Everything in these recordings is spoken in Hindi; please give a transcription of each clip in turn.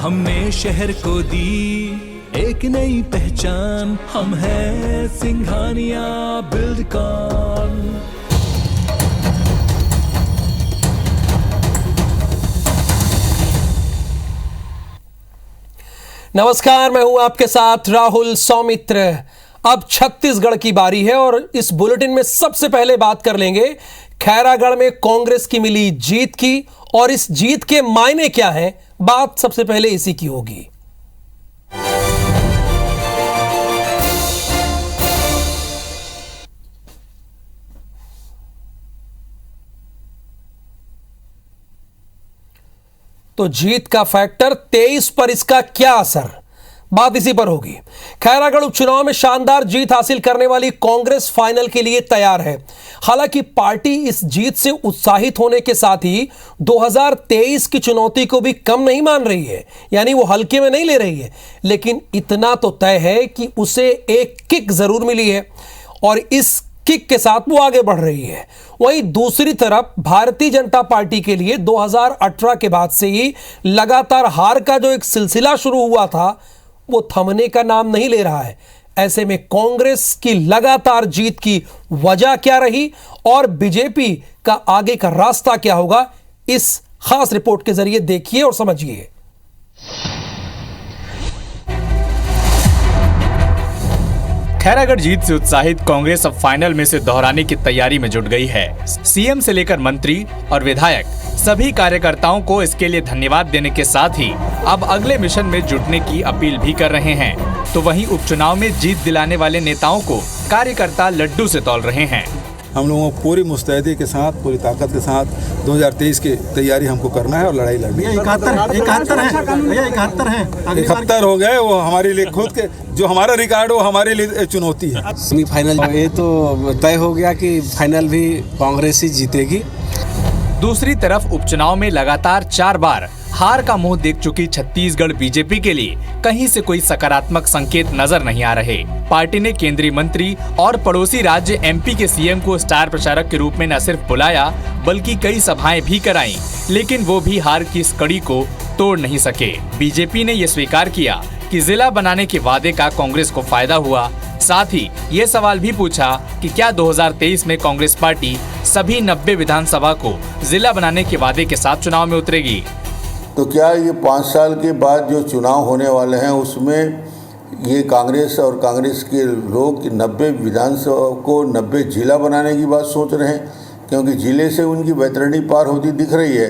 हमने शहर को दी एक नई पहचान, हम हैं सिंघानिया बिल्डकॉन। नमस्कार, मैं हूं आपके साथ राहुल सौमित्र। अब छत्तीसगढ़ की बारी है और इस बुलेटिन में सबसे पहले बात कर लेंगे खैरागढ़ में कांग्रेस की मिली जीत की और इस जीत के मायने क्या हैं। बात सबसे पहले इसी की होगी। तो जीत का फैक्टर 23 पर इसका क्या असर, बात इसी पर होगी। खैरागढ़ उपचुनाव में शानदार जीत हासिल करने वाली कांग्रेस फाइनल के लिए तैयार है। हालांकि पार्टी इस जीत से उत्साहित होने के साथ ही 2023 की चुनौती को भी कम नहीं मान रही है, यानी वो हल्के में नहीं ले रही है। लेकिन इतना तो तय है कि उसे एक किक जरूर मिली है और इस किक के साथ वो आगे बढ़ रही है। वहीं दूसरी तरफ भारतीय जनता पार्टी के लिए 2018 के बाद से ही लगातार हार का जो एक सिलसिला शुरू हुआ था वो थमने का नाम नहीं ले रहा है। ऐसे में कांग्रेस की लगातार जीत की वजह क्या रही और बीजेपी का आगे का रास्ता क्या होगा, इस खास रिपोर्ट के जरिए देखिए और समझिए। खैरागढ़ जीत से उत्साहित कांग्रेस अब फाइनल में से दोहराने की तैयारी में जुट गई है। सीएम से लेकर मंत्री और विधायक सभी कार्यकर्ताओं को इसके लिए धन्यवाद देने के साथ ही अब अगले मिशन में जुटने की अपील भी कर रहे हैं। तो वहीं उपचुनाव में जीत दिलाने वाले नेताओं को कार्यकर्ता लड्डू से तौल रहे हैं। हम लोगों को पूरी मुस्तैदी के साथ, पूरी ताकत के साथ 2023 की तैयारी हमको करना है और लड़ाई लड़नी है। 71 हो गए, वो हमारे लिए खुद के जो हमारा रिकॉर्ड वो हमारे लिए चुनौती है। सेमीफाइनल ये तो तय हो गया कि फाइनल भी कांग्रेस ही जीतेगी। दूसरी तरफ उपचुनाव में लगातार 4 बार हार का मुंह देख चुकी छत्तीसगढ़ बीजेपी के लिए कहीं से कोई सकारात्मक संकेत नजर नहीं आ रहे। पार्टी ने केंद्रीय मंत्री और पड़ोसी राज्य एमपी के सीएम को स्टार प्रचारक के रूप में न सिर्फ बुलाया बल्कि कई सभाएं भी कराईं, लेकिन वो भी हार की इस कड़ी को तोड़ नहीं सके। बीजेपी ने ये स्वीकार किया कि जिला बनाने के वादे का कांग्रेस को फायदा हुआ। साथ ही ये सवाल भी पूछा कि क्या 2023 में कांग्रेस पार्टी सभी 90 विधानसभा को जिला बनाने के वादे के साथ चुनाव में उतरेगी। तो क्या ये 5 साल के बाद जो चुनाव होने वाले हैं उसमें ये कांग्रेस और कांग्रेस के लोग 90 विधानसभा को 90 जिला बनाने की बात सोच रहे हैं? क्योंकि जिले से उनकी बैतरणी पार होती दिख रही है।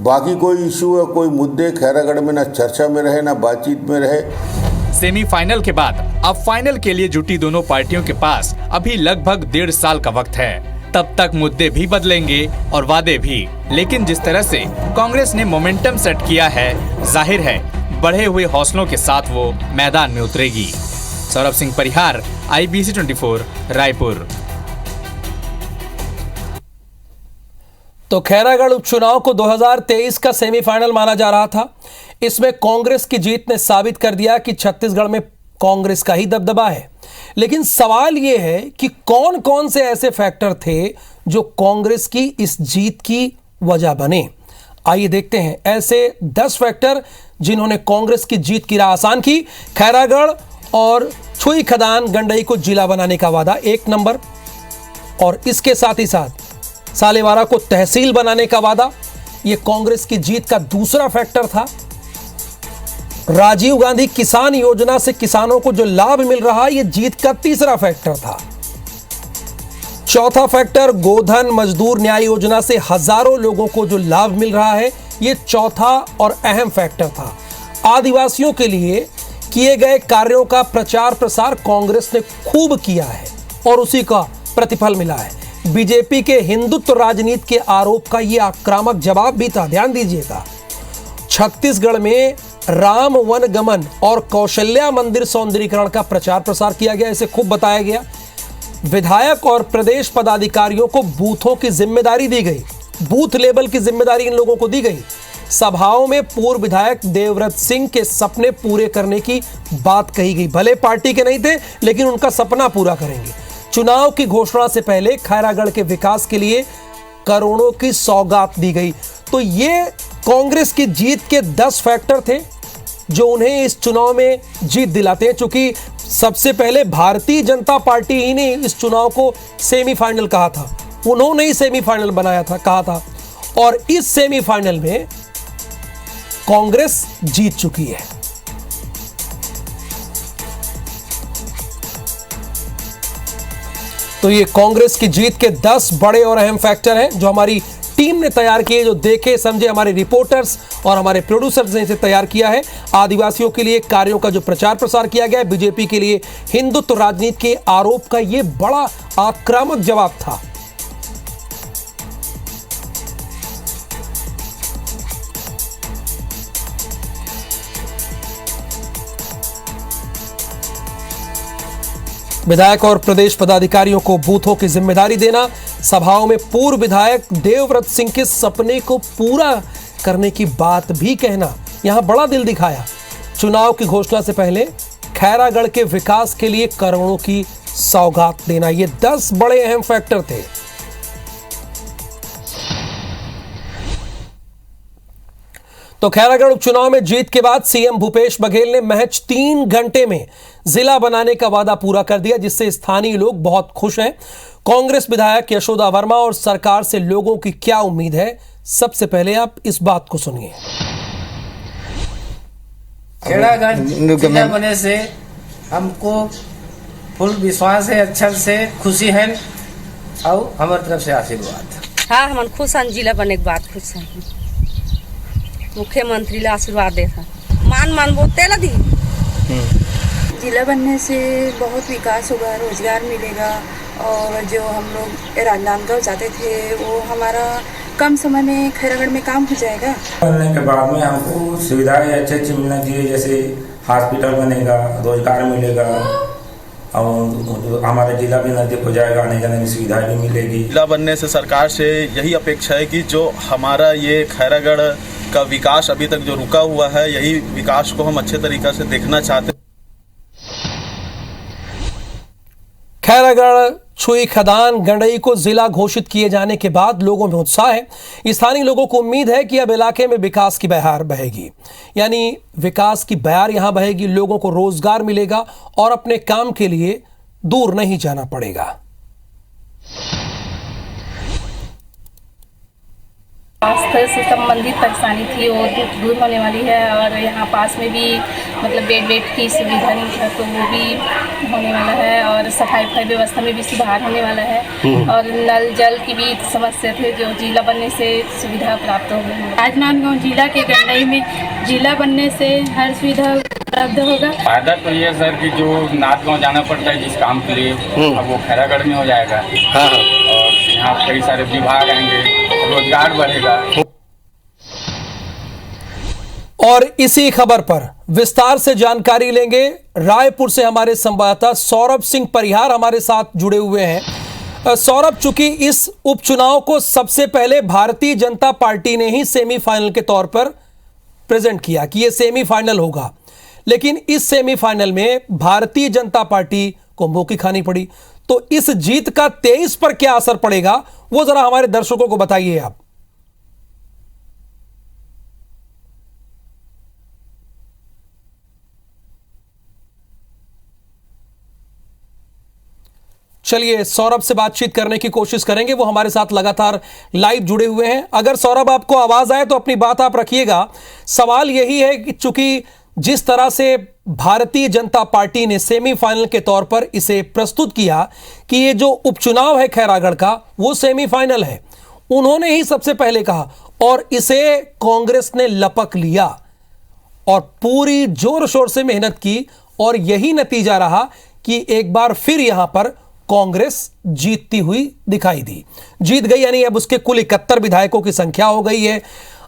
बाकी कोई इशू या कोई मुद्दे खैरागढ़ में ना चर्चा में रहे ना बातचीत में रहे। सेमीफाइनल के बाद अब फाइनल के लिए जुटी दोनों पार्टियों के पास अभी लगभग 1.5 साल का वक्त है। तब तक मुद्दे भी बदलेंगे और वादे भी। लेकिन जिस तरह से कांग्रेस ने मोमेंटम सेट किया है, जाहिर है बढ़े हुए हौसलों के साथ वो मैदान में उतरेगी। सौरभ सिंह परिहार, IBC 24, रायपुर। तो खैरागढ़ उपचुनाव को 2023 का सेमीफाइनल माना जा रहा था। इसमें कांग्रेस की जीत ने साबित कर दिया कि छत्तीसगढ़ में कांग्रेस का ही दबदबा है। लेकिन सवाल यह है कि कौन कौन से ऐसे फैक्टर थे जो कांग्रेस की इस जीत की वजह बने। आइए देखते हैं ऐसे 10 फैक्टर जिन्होंने कांग्रेस की जीत की राह आसान की। खैरागढ़ और छुई खदान गंडई को जिला बनाने का वादा 1 नंबर, और इसके साथ ही साथ सालेवारा को तहसील बनाने का वादा, यह कांग्रेस की जीत का दूसरा फैक्टर था। राजीव गांधी किसान योजना से किसानों को जो लाभ मिल रहा है, यह जीत का तीसरा फैक्टर था। चौथा फैक्टर गोधन मजदूर न्याय योजना से हजारों लोगों को जो लाभ मिल रहा है, यह चौथा और अहम फैक्टर था। आदिवासियों के लिए किए गए कार्यों का प्रचार प्रसार कांग्रेस ने खूब किया है और उसी का प्रतिफल मिला है। बीजेपी के हिंदुत्व राजनीति के आरोप का यह आक्रामक जवाब भी था। ध्यान दीजिएगा, छत्तीसगढ़ में राम वन गमन और कौशल्या मंदिर सौंदर्यीकरण का प्रचार प्रसार किया गया, इसे खूब बताया गया। विधायक और प्रदेश पदाधिकारियों को बूथों की जिम्मेदारी दी गई, बूथ लेवल की जिम्मेदारी इन लोगों को दी गई। सभाओं में पूर्व विधायक देवव्रत सिंह के सपने पूरे करने की बात कही गई। भले पार्टी के नहीं थे, लेकिन उनका सपना पूरा करेंगे। चुनाव की घोषणा से पहले खैरागढ़ के विकास के लिए करोड़ों की सौगात दी गई। तो ये कांग्रेस की जीत के 10 फैक्टर थे। जो उन्हें इस चुनाव में जीत दिलाते हैं। चूंकि सबसे पहले भारतीय जनता पार्टी ही ने इस चुनाव को सेमीफाइनल कहा था, उन्होंने ही सेमीफाइनल बनाया था, कहा था, और इस सेमीफाइनल में कांग्रेस जीत चुकी है। तो ये कांग्रेस की जीत के 10 बड़े और अहम फैक्टर हैं जो हमारी टीम ने तैयार किए, जो देखे समझे हमारे रिपोर्टर्स और हमारे प्रोड्यूसर्स ने इसे तैयार किया है। आदिवासियों के लिए कार्यों का जो प्रचार प्रसार किया गया है, बीजेपी के लिए हिंदुत्व राजनीति के आरोप का यह बड़ा आक्रामक जवाब था। विधायक और प्रदेश पदाधिकारियों को बूथों की जिम्मेदारी देना, सभाओं में पूर्व विधायक देवव्रत सिंह के सपने को पूरा करने की बात भी कहना, यहां बड़ा दिल दिखाया। चुनाव की घोषणा से पहले खैरागढ़ के विकास के लिए करोड़ों की सौगात देना, ये 10 बड़े अहम फैक्टर थे। तो खैरागढ़ उपचुनाव में जीत के बाद सीएम भूपेश बघेल ने महज 3 घंटे में जिला बनाने का वादा पूरा कर दिया, जिससे स्थानीय लोग बहुत खुश हैं। कांग्रेस विधायक यशोदा वर्मा और सरकार से लोगों की क्या उम्मीद है, सबसे पहले आप इस बात को सुनिए। खैरागढ़ जिला बनने से हमको फुल विश्वास है, अच्छा से खुशी है और हमारी तरफ से आशीर्वाद। हाँ, हम खुश हैं, जिला बनने के बाद खुश हैं। मुख्यमंत्री ला आशीर्वाद देता मान बोलते ला दी। जिला बनने से बहुत विकास होगा, रोजगार मिलेगा और जो हम लोग राजनांदगांव जाते थे वो हमारा कम समय में खैरागढ़ में काम हो जाएगा। बनने के बाद में हमको सुविधाएं अच्छी मिलना चाहिए, जैसे हॉस्पिटल बनेगा, रोजगार मिलेगा और हमारा जिला भी नजदीक हो जाएगा, आने जाने की सुविधा भी मिलेगी। जिला बनने से सरकार से यही अपेक्षा है कि जो हमारा ये खैरागढ़ का विकास अभी तक जो रुका हुआ है, यही विकास को हम अच्छे तरीके से देखना चाहते हैं। खैरागढ़ छुई खदान गंडई को जिला घोषित किए जाने के बाद लोगों में उत्साह है। स्थानीय लोगों को उम्मीद है कि अब इलाके में विकास की बहार बहेगी, यानी विकास की बहार यहां बहेगी, लोगों को रोजगार मिलेगा और अपने काम के लिए दूर नहीं जाना पड़ेगा। स्वास्थ्य से संबंधित परेशानी थी वो दूर होने वाली है और यहाँ पास में भी मतलब बेड की सुविधा नहीं था तो वो भी होने वाला है और सफाई व्यवस्था में भी सुधार होने वाला है और नल जल की भी समस्या थी जो जिला बनने से सुविधा प्राप्त हो गई। राजनांदगांव जिला के गंडई में जिला बनने से हर सुविधा उपलब्ध होगा। फायदा तो ये सर कि जो नाथगांव जाना पड़ता है जिस काम के लिए अब वो खैरागढ़ में हो जाएगा। हाँ। और यहाँ कई सारे विभाग आएंगे, रोजगार बढ़ेगा। और इसी खबर पर विस्तार से जानकारी लेंगे। रायपुर से हमारे संवाददाता सौरभ सिंह परिहार हमारे साथ जुड़े हुए हैं। सौरभ, चूंकि इस उपचुनाव को सबसे पहले भारतीय जनता पार्टी ने ही सेमीफाइनल के तौर पर प्रेजेंट किया कि यह सेमीफाइनल होगा, लेकिन इस सेमीफाइनल में भारतीय जनता पार्टी को मुंह की खानी पड़ी, तो इस जीत का 23 पर क्या असर पड़ेगा वो जरा हमारे दर्शकों को बताइए आप। चलिए सौरभ से बातचीत करने की कोशिश करेंगे, वो हमारे साथ लगातार लाइव जुड़े हुए हैं। अगर सौरभ आपको आवाज आए तो अपनी बात आप रखिएगा। सवाल यही है कि चूंकि जिस तरह से भारतीय जनता पार्टी ने सेमीफाइनल के तौर पर इसे प्रस्तुत किया कि ये जो उपचुनाव है खैरागढ़ का वो सेमीफाइनल है, उन्होंने ही सबसे पहले कहा और इसे कांग्रेस ने लपक लिया और पूरी जोर शोर से मेहनत की और यही नतीजा रहा कि एक बार फिर यहां पर कांग्रेस जीतती हुई दिखाई दी। जीत गई यानी अब उसके कुल 71 विधायकों की संख्या हो गई है।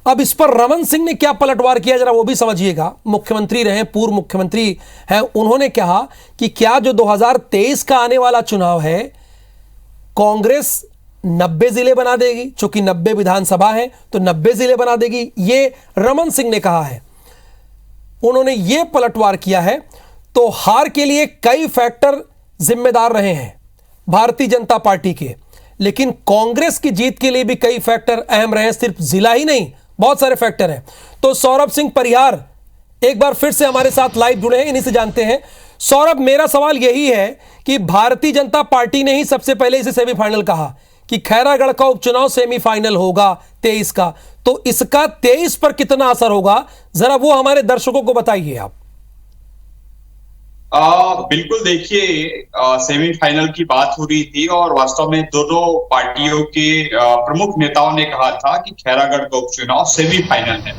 अब इस पर रमन सिंह ने क्या पलटवार किया जरा वो भी समझिएगा। मुख्यमंत्री रहे, पूर्व मुख्यमंत्री हैं, उन्होंने कहा कि क्या जो 2023 का आने वाला चुनाव है कांग्रेस 90 जिले बना देगी, चूंकि 90 विधानसभा है तो 90 जिले बना देगी, ये रमन सिंह ने कहा है। उन्होंने ये पलटवार किया है। तो हार के लिए कई फैक्टर जिम्मेदार रहे हैं भारतीय जनता पार्टी के, लेकिन कांग्रेस की जीत के लिए भी कई फैक्टर अहम रहे, सिर्फ जिला ही नहीं बहुत सारे फैक्टर हैं। तो सौरभ सिंह परिहार, एक बार फिर से हमारे साथ लाइव जुड़े हैं, इन्हीं से जानते हैं। सौरभ, मेरा सवाल यही है कि भारतीय जनता पार्टी ने ही सबसे पहले इसे सेमीफाइनल कहा कि खैरागढ़ का उपचुनाव सेमीफाइनल होगा 23 का, तो इसका 23 पर कितना असर होगा, जरा वो हमारे दर्शकों को बताइए आप। बिल्कुल, देखिए सेमीफाइनल की बात हो रही थी और वास्तव में दोनों पार्टियों के प्रमुख नेताओं ने कहा था कि खैरागढ़ का उपचुनाव सेमीफाइनल है।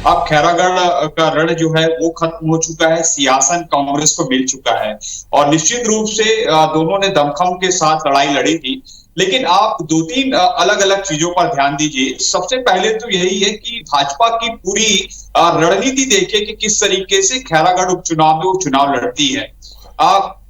अब खैरागढ़ का रण जो है वो खत्म हो चुका है, सियासन कांग्रेस को मिल चुका है और निश्चित रूप से दोनों ने दमखम के साथ लड़ाई लड़ी थी। लेकिन आप दो तीन अलग अलग चीजों पर ध्यान दीजिए। सबसे पहले तो यही है कि भाजपा की पूरी रणनीति देखिए कि किस तरीके से खैरागढ़ उपचुनाव में वो चुनाव लड़ती है।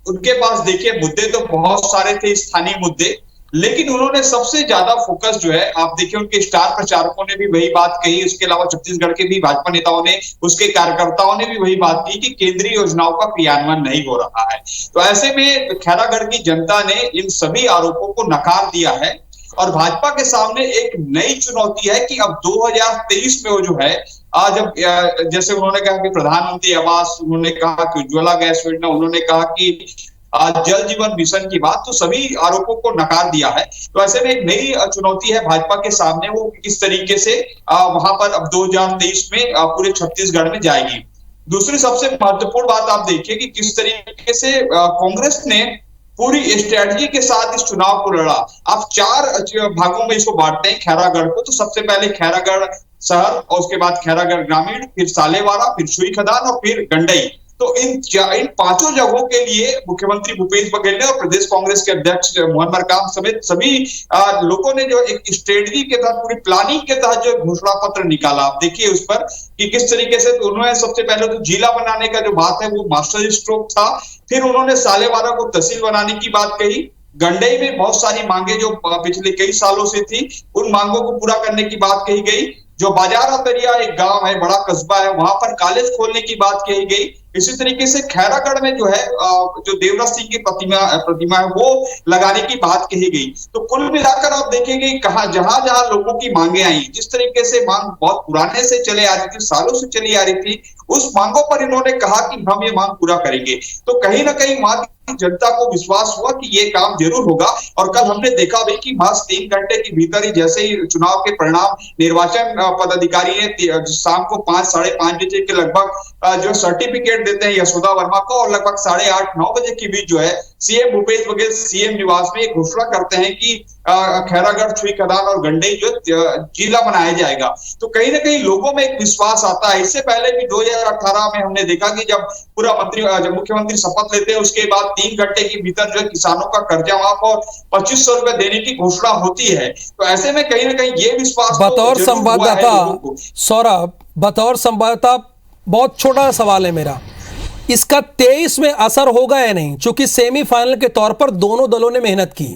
उनके पास देखिए मुद्दे तो बहुत सारे थे, स्थानीय मुद्दे, लेकिन उन्होंने सबसे ज्यादा फोकस जो है, आप देखिए उनके स्टार प्रचारकों ने भी वही बात कही, उसके अलावा छत्तीसगढ़ के भी भाजपा नेताओं ने, उसके कार्यकर्ताओं ने भी वही बात की कि केंद्रीय योजनाओं का क्रियान्वयन नहीं हो रहा है। तो ऐसे में खैरागढ़ की जनता ने इन सभी आरोपों को नकार दिया है और भाजपा के सामने एक नई चुनौती है कि अब 2023 में वो जो है जब जैसे उन्होंने कहा कि प्रधानमंत्री आवास, उन्होंने कहा कि उज्ज्वला गैस योजना, उन्होंने कहा कि जल जीवन मिशन की बात, तो सभी आरोपों को नकार दिया है। तो ऐसे में एक नई चुनौती है भाजपा के सामने, वो किस तरीके से वहां पर अब 2023 में पूरे छत्तीसगढ़ में जाएगी। दूसरी सबसे महत्वपूर्ण बात आप देखिए कि किस तरीके से कांग्रेस ने पूरी स्ट्रेटजी के साथ इस चुनाव को लड़ा। आप 4 भागों में इसको बांटते हैं खैरागढ़ को, तो सबसे पहले खैरागढ़ शहर और उसके बाद खैरागढ़ ग्रामीण, फिर सालेवाड़ा, फिर सुई खदान और फिर गंडई। तो इन 5 जगहों के लिए मुख्यमंत्री भूपेश बघेल ने और प्रदेश कांग्रेस के अध्यक्ष मोहन मरकाम समेत सभी लोगों ने जो एक स्ट्रेटजी के तहत, पूरी प्लानिंग के तहत जो घोषणा पत्र निकाला, आप देखिए उस पर कि किस तरीके से। तो उन्होंने सबसे पहले तो जिला बनाने का जो बात है वो मास्टर स्ट्रोक था, फिर उन्होंने सालेवाड़ा को तहसील बनाने की बात कही। गंडई में बहुत सारी मांगे जो पिछले कई सालों से थी, उन मांगों को पूरा करने की बात कही गई। जो बाजारा दरिया एक गांव है, बड़ा कस्बा है, वहां पर कॉलेज खोलने की बात कही गई। इसी तरीके से खैरागढ़ में जो है जो देवराज सिंह की प्रतिमा है वो लगाने की बात कही गई। तो कुल मिलाकर आप देखेंगे कहा जहां जहां लोगों की मांगे आई, जिस तरीके से मांग बहुत पुराने से चले आ रही थी, सालों से चली आ रही थी, उस मांगों पर इन्होंने कहा कि हम ये मांग पूरा करेंगे। तो कहीं ना कहीं वहां की जनता को विश्वास हुआ कि ये काम जरूर होगा। और कल हमने देखा भी कि बस 3 घंटे के भीतर ही जैसे ही चुनाव के परिणाम निर्वाचन पदाधिकारी ने शाम को 5 साढ़े 5 बजे के लगभग जो सर्टिफिकेट देते हैं यशोदा वर्मा को, और लगभग 8:30-9 बजे के बीच जो है सीएम भूपेश बघेल सीएम निवास में एक घोषणा करते हैं कि खैरागढ़, छुई खदान और गंडई जो जिला बनाया जाएगा। तो कहीं ना कहीं लोगों में एक विश्वास आता है। इससे पहले भी 2018 में हमने देखा कि जब जब मुख्यमंत्री शपथ लेते हैं उसके बाद 3 घंटे के भीतर जो किसानों का कर्जा माफ और 2500 रुपए देने की घोषणा होती है। तो ऐसे में कहीं ना कहीं ये विश्वास बतौर संवाददाता सौरभ, बतौर संवाददाता बहुत छोटा सवाल है मेरा, इसका 23 में असर होगा या नहीं? चूंकि सेमीफाइनल के तौर पर दोनों दलों ने मेहनत की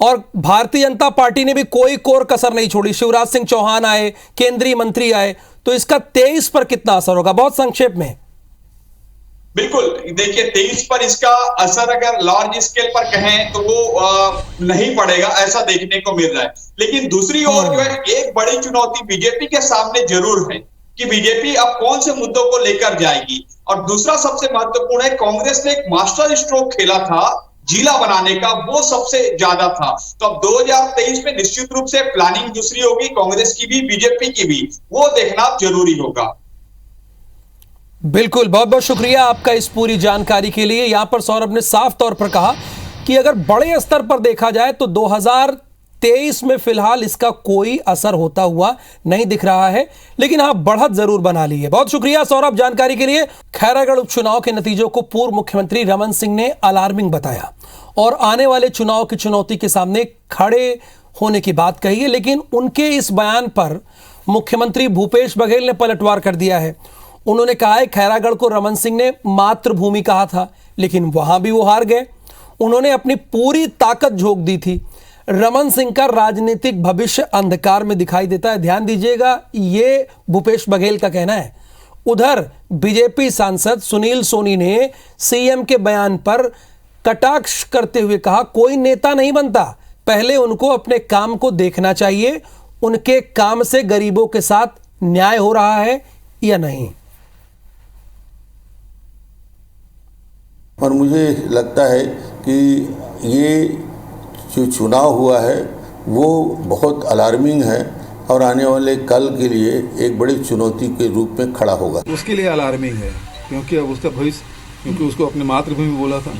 और भारतीय जनता पार्टी ने भी कोई कोर कसर नहीं छोड़ी। शिवराज सिंह चौहान आए, केंद्रीय मंत्री आए, तो इसका 23 पर कितना असर होगा, बहुत संक्षेप में? बिल्कुल, देखिए 23 पर इसका असर अगर लार्ज स्केल पर कहें तो वो नहीं पड़ेगा, ऐसा देखने को मिल रहा है। लेकिन दूसरी ओर जो है एक बड़ी चुनौती बीजेपी के सामने जरूर है कि बीजेपी अब कौन से मुद्दों को लेकर जाएगी। और दूसरा सबसे महत्वपूर्ण है, कांग्रेस ने एक मास्टर स्ट्रोक खेला था जिला बनाने का, वो सबसे ज्यादा था। तो अब 2023 में निश्चित रूप से प्लानिंग दूसरी होगी, कांग्रेस की भी बीजेपी की भी, वो देखना जरूरी होगा। बिल्कुल, बहुत बहुत शुक्रिया आपका इस पूरी जानकारी के लिए। यहां पर सौरभ ने साफ तौर पर कहा कि अगर बड़े स्तर पर देखा जाए तो 2023 में फिलहाल इसका कोई असर होता हुआ नहीं दिख रहा है, लेकिन हाँ बढ़त जरूर बना ली है। बहुत शुक्रिया सौरभ जानकारी के लिए। खैरागढ़ उपचुनाव के नतीजों को पूर्व मुख्यमंत्री रमन सिंह ने अलार्मिंग बताया और आने वाले चुनाव की चुनौती के सामने खड़े होने की बात कही है, लेकिन उनके इस बयान पर मुख्यमंत्री भूपेश बघेल ने पलटवार कर दिया है। उन्होंने कहा है खैरागढ़ को रमन सिंह ने मातृभूमि कहा था, लेकिन वहां भी वो हार गए। उन्होंने अपनी पूरी ताकत झोंक दी थी। रमन सिंह का राजनीतिक भविष्य अंधकार में दिखाई देता है, ध्यान दीजिएगा, ये भूपेश बघेल का कहना है। उधर बीजेपी सांसद सुनील सोनी ने सीएम के बयान पर कटाक्ष करते हुए कहा कोई नेता नहीं बनता, पहले उनको अपने काम को देखना चाहिए, उनके काम से गरीबों के साथ न्याय हो रहा है या नहीं। और मुझे लगता है कि ये जो चुनाव हुआ है वो बहुत अलार्मिंग है और आने वाले कल के लिए एक बड़ी चुनौती के रूप में खड़ा होगा। उसके लिए अलार्मिंग है क्योंकि अब उसका भविष्य, क्योंकि उसको अपनी मातृभूमि बोला था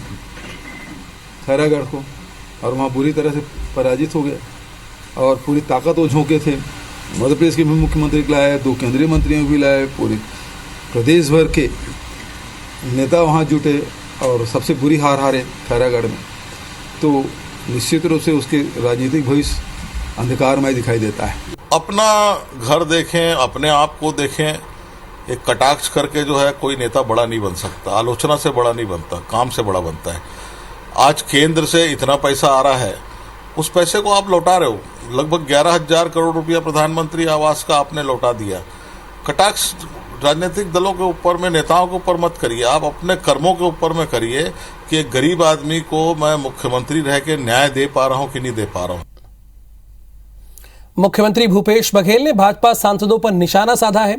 खैरागढ़ को, और वहाँ बुरी तरह से पराजित हो गया और पूरी ताकत वो झोंके थे। मध्य प्रदेश के भी मुख्यमंत्री को लाए, 2 केंद्रीय मंत्रियों भी लाए, पूरी प्रदेश भर के नेता वहाँ जुटे और सबसे बुरी हार हारे खैरागढ़ में। तो निश्चित रूप से उसके राजनीतिक भविष्य अंधकारमय दिखाई देता है। अपना घर देखें, अपने आप को देखें, एक कटाक्ष करके जो है कोई नेता बड़ा नहीं बन सकता, आलोचना से बड़ा नहीं बनता, काम से बड़ा बनता है। आज केंद्र से इतना पैसा आ रहा है, उस पैसे को आप लौटा रहे हो। लगभग 11,000 करोड़ रुपया प्रधानमंत्री आवास का आपने लौटा दिया। कटाक्ष राजनीतिक दलों के ऊपर में, नेताओं के ऊपर मत करिए, आप अपने कर्मों के ऊपर में करिए कि एक गरीब आदमी को मैं मुख्यमंत्री रह के न्याय दे पा रहा हूं कि नहीं दे पा रहा हूं। मुख्यमंत्री भूपेश बघेल ने भाजपा सांसदों पर निशाना साधा है।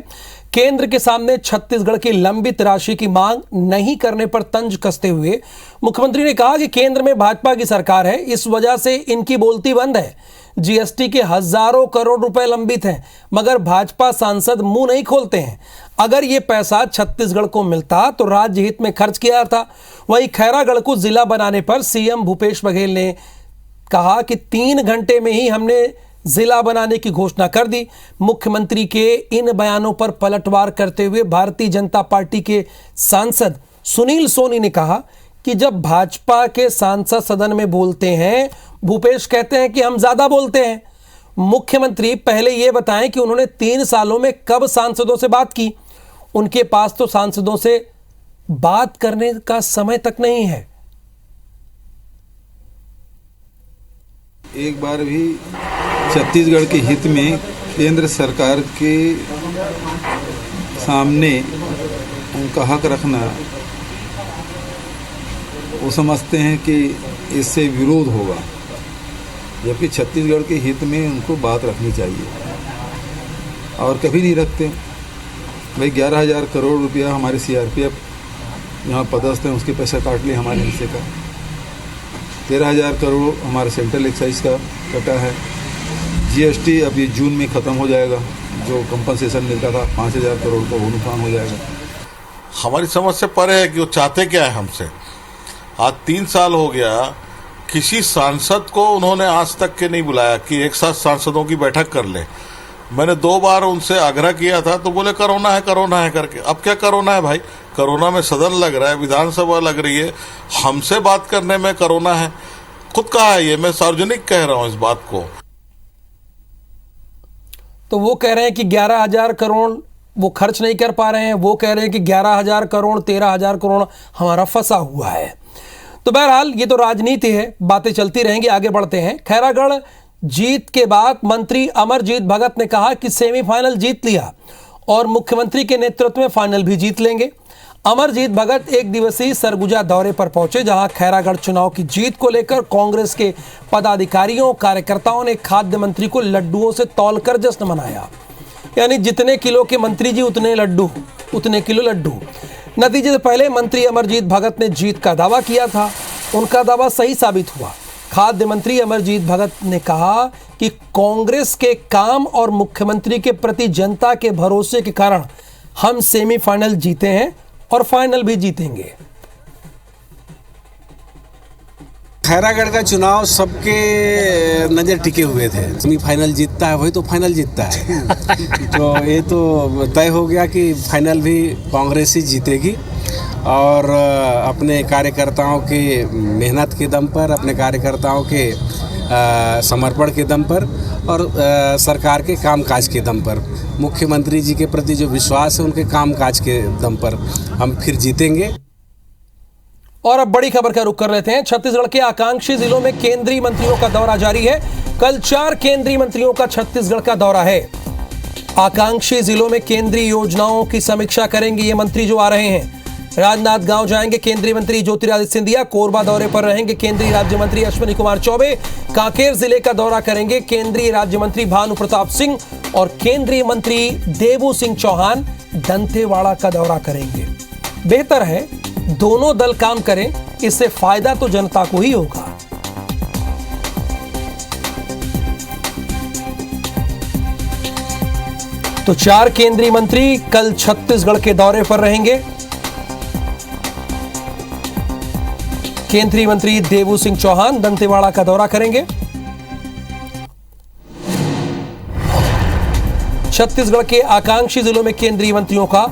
केंद्र के सामने छत्तीसगढ़ की लंबित राशि की मांग नहीं करने पर तंज कसते हुए मुख्यमंत्री ने कहा कि केंद्र में भाजपा की सरकार है, इस वजह से इनकी बोलती बंद है। जीएसटी के हजारों करोड़ रुपए लंबित हैं, मगर भाजपा सांसद मुंह नहीं खोलते हैं। अगर ये पैसा छत्तीसगढ़ को मिलता तो राज्य हित में खर्च किया था। वहीं खैरागढ़ को जिला बनाने पर सीएम भूपेश बघेल ने कहा कि 3 घंटे में ही हमने जिला बनाने की घोषणा कर दी। मुख्यमंत्री के इन बयानों पर पलटवार करते हुए भारतीय जनता पार्टी के सांसद सुनील सोनी ने कहा कि जब भाजपा के सांसद सदन में बोलते हैं, भूपेश कहते हैं कि हम ज्यादा बोलते हैं। मुख्यमंत्री पहले यह बताएं कि उन्होंने 3 सालों में कब सांसदों से बात की। उनके पास तो सांसदों से बात करने का समय तक नहीं है। एक बार भी छत्तीसगढ़ के हित में केंद्र सरकार के सामने उनका हक रखना, वो समझते हैं कि इससे विरोध होगा, जबकि छत्तीसगढ़ के हित में उनको बात रखनी चाहिए और कभी नहीं रखते। भाई 11,000 करोड़ रुपया हमारे सीआरपीएफ यहाँ पदस्थ हैं, उसके पैसा काट लिए हमारे हिस्से का। 13,000 करोड़ हमारे सेंट्रल एक्साइज का कटा है। जीएसटी अब ये जून में ख़त्म हो जाएगा, जो कंपनसेशन मिलता था 5,000 करोड़ का, वो नुकसान हो जाएगा। हमारी समझ से परे है कि वो चाहते क्या है हमसे। आज 3 साल हो गया, किसी सांसद को उन्होंने आज तक के नहीं बुलाया कि एक साथ सांसदों की बैठक कर ले। मैंने 2 बार उनसे आग्रह किया था तो बोले कोरोना है करके। अब क्या कोरोना है भाई? कोरोना में सदन लग रहा है, विधानसभा लग रही है, हमसे बात करने में कोरोना है? खुद कहा है ये, मैं सार्वजनिक कह रहा हूं इस बात को। तो वो कह रहे हैं कि 11,000 करोड़ वो खर्च नहीं कर पा रहे हैं, वो कह रहे हैं कि 11,000 करोड़ 13,000 करोड़ हमारा फंसा हुआ है। तो बहरहाल ये तो राजनीति है, बातें चलती रहेंगी। आगे बढ़ते हैं। खैरागढ़ जीत के बाद मंत्री अमरजीत भगत ने कहा कि सेमीफाइनल जीत लिया और मुख्यमंत्री के नेतृत्व में फाइनल भी जीत लेंगे। अमरजीत भगत 1 दिवसीय सरगुजा दौरे पर पहुंचे, जहां खैरागढ़ चुनाव की जीत को लेकर कांग्रेस के पदाधिकारियों कार्यकर्ताओं ने खाद्य मंत्री को लड्डुओं से तौलकर जश्न मनाया। यानी जितने किलो के मंत्री जी उतने लड्डू, उतने किलो लड्डू। नतीजे से पहले मंत्री अमरजीत भगत ने जीत का दावा किया था, उनका दावा सही साबित हुआ। खाद्य मंत्री अमरजीत भगत ने कहा कि कांग्रेस के काम और मुख्यमंत्री के प्रति जनता के भरोसे के कारण हम सेमीफाइनल जीते हैं और फाइनल भी जीतेंगे। खैरागढ़ का चुनाव सबके नज़र टिके हुए थे। सेमीफाइनल जीतता है वही तो फाइनल जीतता है। तो ये तो तय हो गया कि फाइनल भी कांग्रेस ही जीतेगी और अपने कार्यकर्ताओं के मेहनत के दम पर, अपने कार्यकर्ताओं के समर्पण के दम पर और सरकार के कामकाज के दम पर, मुख्यमंत्री जी के प्रति जो विश्वास है उनके कामकाज के दम पर हम फिर जीतेंगे। और अब बड़ी खबर का रुख कर लेते हैं। छत्तीसगढ़ के आकांक्षी जिलों में केंद्रीय मंत्रियों का दौरा जारी है। कल 4 केंद्रीय मंत्रियों का छत्तीसगढ़ का दौरा है। आकांक्षी जिलों में केंद्रीय योजनाओं की समीक्षा करेंगे ये मंत्री जो आ रहे हैं। राजनांदगांव जाएंगे केंद्रीय मंत्री ज्योतिरादित्य सिंधिया, कोरबा दौरे पर रहेंगे केंद्रीय राज्य मंत्री अश्विनी कुमार चौबे, कांकेर जिले का दौरा करेंगे केंद्रीय राज्य मंत्री भानु प्रताप सिंह और केंद्रीय मंत्री देवू सिंह चौहान दंतेवाड़ा का दौरा करेंगे। बेहतर है दोनों दल काम करें, इससे फायदा तो जनता को ही होगा। तो 4 केंद्रीय मंत्री कल छत्तीसगढ़ के दौरे पर रहेंगे। केंद्रीय मंत्री देवू सिंह चौहान दंतेवाड़ा का दौरा करेंगे। छत्तीसगढ़ के आकांक्षी जिलों में केंद्रीय मंत्रियों का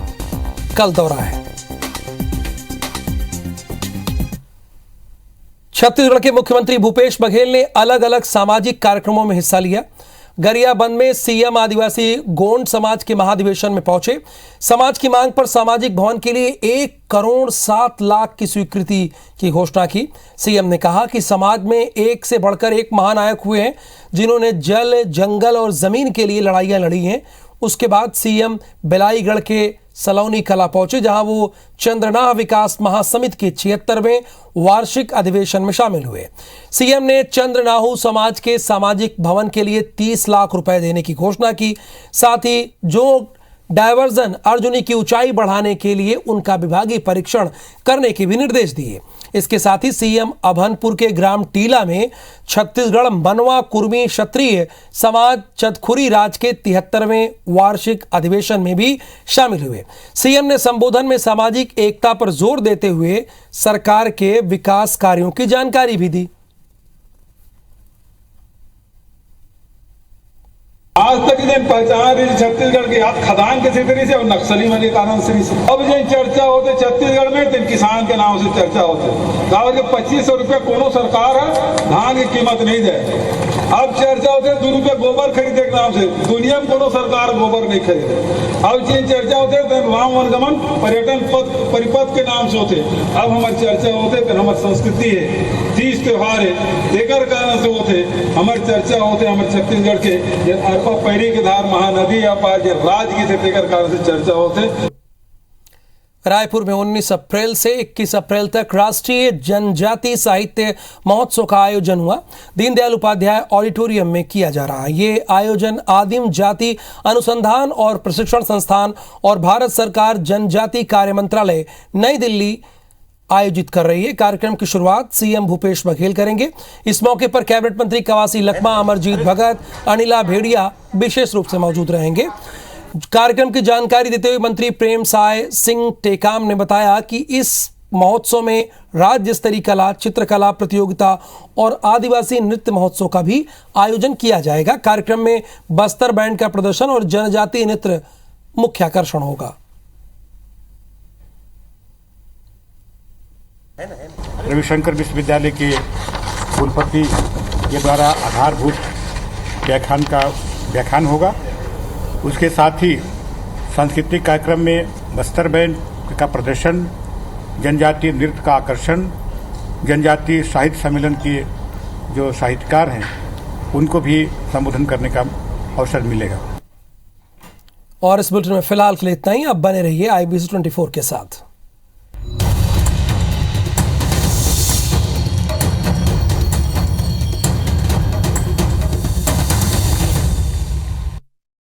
कल दौरा है। छत्तीसगढ़ के मुख्यमंत्री भूपेश बघेल ने अलग अलग सामाजिक कार्यक्रमों में हिस्सा लिया। गरियाबंद में सीएम आदिवासी गोंड समाज के महाधिवेशन में पहुंचे। समाज की मांग पर सामाजिक भवन के लिए 1,07,00,000 की स्वीकृति की घोषणा की। सीएम ने कहा कि समाज में एक से बढ़कर एक महानायक हुए हैं जिन्होंने जल, जंगल और जमीन के लिए लड़ाइयां लड़ी हैं। उसके बाद सीएम बेलाईगढ़ के सलौनी कला पहुंचे, जहां वो चंद्रनाह विकास महासमिति के 76वें वार्षिक अधिवेशन में शामिल हुए। सीएम ने चंद्रनाहू समाज के सामाजिक भवन के लिए 30 लाख रुपए देने की घोषणा की। साथ ही जो डायवर्जन अर्जुनी की ऊंचाई बढ़ाने के लिए उनका विभागीय परीक्षण करने के भी निर्देश दिए। इसके साथ ही सीएम अभनपुर के ग्राम टीला में छत्तीसगढ़ मनवा कुर्मी क्षत्रिय समाज चतखुरी राज के 73वें वार्षिक अधिवेशन में भी शामिल हुए। सीएम ने संबोधन में सामाजिक एकता पर जोर देते हुए सरकार के विकास कार्यों की जानकारी भी दी। आज तक इन्हें पहचान रही छत्तीसगढ़ की हाथ खदान के सितरी से और नक्सली वाले कारण से। अब जो चर्चा होते छत्तीसगढ़ में तो किसान के नाम से चर्चा होते। गाँव के 2500 रुपये कोनो सरकार है धान की कीमत नहीं दे। अब चर्चा होते 2 रुपये गोबर खरीदे के नाम से। दुनिया में कोनो सरकार गोबर नहीं खरीदे। अब जिन चर्चा होते वाम वनगमन पर्यटन परिपथ के नाम से होते। अब हमारी चर्चा होते फिर हमारी संस्कृति है, तीज त्योहार है, देकर कारण से होते हमारी चर्चा होते। हमारे छत्तीसगढ़ के पैरी के धार महानदी या पार राज्य की स्थिति कारण से चर्चा होते। रायपुर में 19 अप्रैल से 21 अप्रैल तक राष्ट्रीय जनजाति साहित्य महोत्सव का आयोजन हुआ। दीनदयाल उपाध्याय ऑडिटोरियम में किया जा रहा है। ये आयोजन आदिम जाति अनुसंधान और प्रशिक्षण संस्थान और भारत सरकार जनजाति कार्य मंत्रालय नई दिल्ली आयोजित कर रही है। कार्यक्रम की शुरुआत सीएम भूपेश बघेल करेंगे। इस मौके पर कैबिनेट मंत्री कवासी लखमा, अमरजीत भगत, अनिला भेड़िया विशेष रूप से मौजूद रहेंगे। कार्यक्रम की जानकारी देते हुए मंत्री प्रेम साय सिंह टेकाम ने बताया कि इस महोत्सव में राज्य स्तरीय कला, चित्रकला प्रतियोगिता और आदिवासी नृत्य महोत्सव का भी आयोजन किया जाएगा। कार्यक्रम में बस्तर बैंड का प्रदर्शन और जनजातीय नृत्य मुख्य आकर्षण होगा। रविशंकर विश्वविद्यालय के कुलपति के द्वारा आधारभूत व्याख्यान होगा। उसके साथ ही सांस्कृतिक कार्यक्रम में बस्तर बैंड का प्रदर्शन, जनजातीय नृत्य का आकर्षण, जनजातीय साहित्य सम्मेलन के जो साहित्यकार हैं उनको भी संबोधन करने का अवसर मिलेगा। और इस बुलेटिन में फिलहाल के लिए इतना ही। अब बने रहिए IBC 24 के साथ।